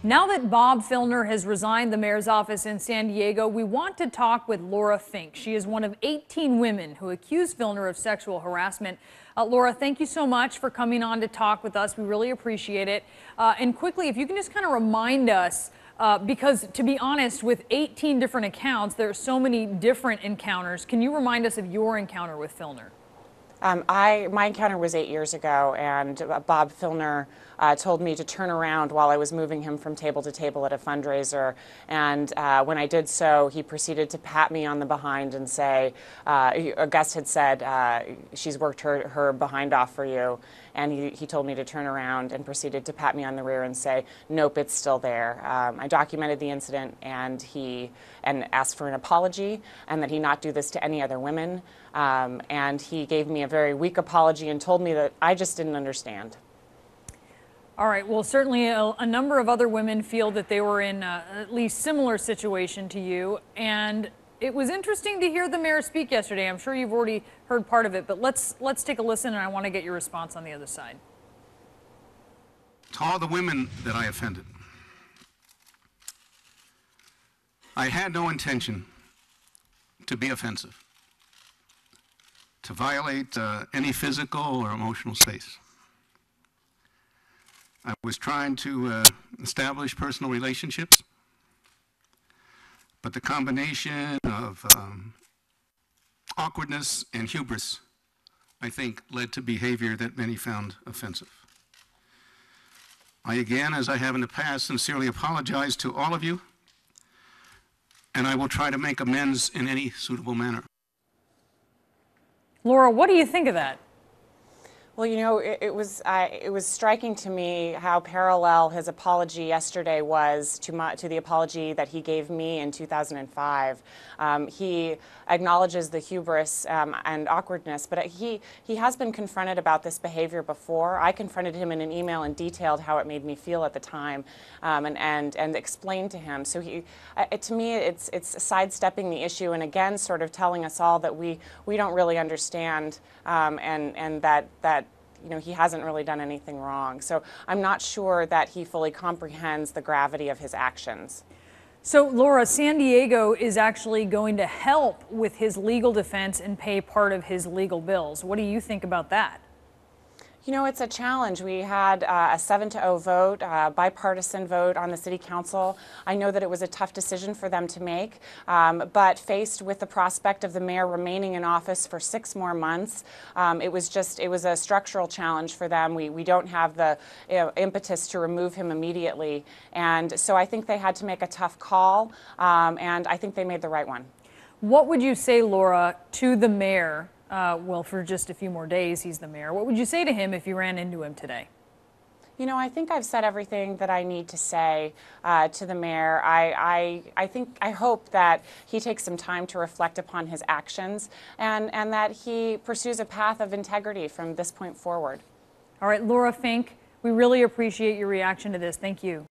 Now that Bob Filner has resigned the mayor's office in San Diego, we want to talk with Laura Fink. She is one of 18 women who accused Filner of sexual harassment. Laura, thank you so much for coming on to talk with us. We really appreciate it. And quickly, if you can just kind of remind us, because to be honest, with 18 different accounts, there are so many different encounters. Can you remind us of your encounter with Filner? My encounter was 8 years ago, and Bob Filner told me to turn around while I was moving him from table to table at a fundraiser. And when I did so, he proceeded to pat me on the behind and say, a guest had said, she's worked her behind off for you. And he told me to turn around and proceeded to pat me on the rear and say, nope, it's still there. I documented the incident and asked for an apology and that he not do this to any other women. And he gave me a very weak apology and told me that I just didn't understand. All right. Well, certainly a number of other women feel that they were in at least similar situation to you. And it was interesting to hear the mayor speak yesterday. I'm sure you've already heard part of it, but let's take a listen, and I want to get your response on the other side. To all the women that I offended, I had no intention to be offensive, to violate any physical or emotional space. I was trying to establish personal relationships, but the combination of awkwardness and hubris, I think, led to behavior that many found offensive. I again, as I have in the past, sincerely apologize to all of you, and I will try to make amends in any suitable manner. Laura, what do you think of that? Well, you know, it was striking to me how parallel his apology yesterday was to the apology that he gave me in 2005. He acknowledges the hubris and awkwardness, but he has been confronted about this behavior before. I confronted him in an email and detailed how it made me feel at the time, and explained to him. So to me, it's sidestepping the issue and again sort of telling us all that we don't really understand, and that you know, he hasn't really done anything wrong. So I'm not sure that he fully comprehends the gravity of his actions. So, Laura, San Diego is actually going to help with his legal defense and pay part of his legal bills. What do you think about that? You know, it's a challenge. We had a 7-0 vote, bipartisan vote on the city council. I know that it was a tough decision for them to make, but faced with the prospect of the mayor remaining in office for 6 more months, it was a structural challenge for them. We don't have the impetus to remove him immediately. And so I think they had to make a tough call, and I think they made the right one. What would you say, Laura, to the mayor? Well, for just a few more days, he's the mayor. What would you say to him if you ran into him today? You know, I think I've said everything that I need to say to the mayor. I hope that he takes some time to reflect upon his actions and that he pursues a path of integrity from this point forward. All right, Laura Fink, we really appreciate your reaction to this. Thank you.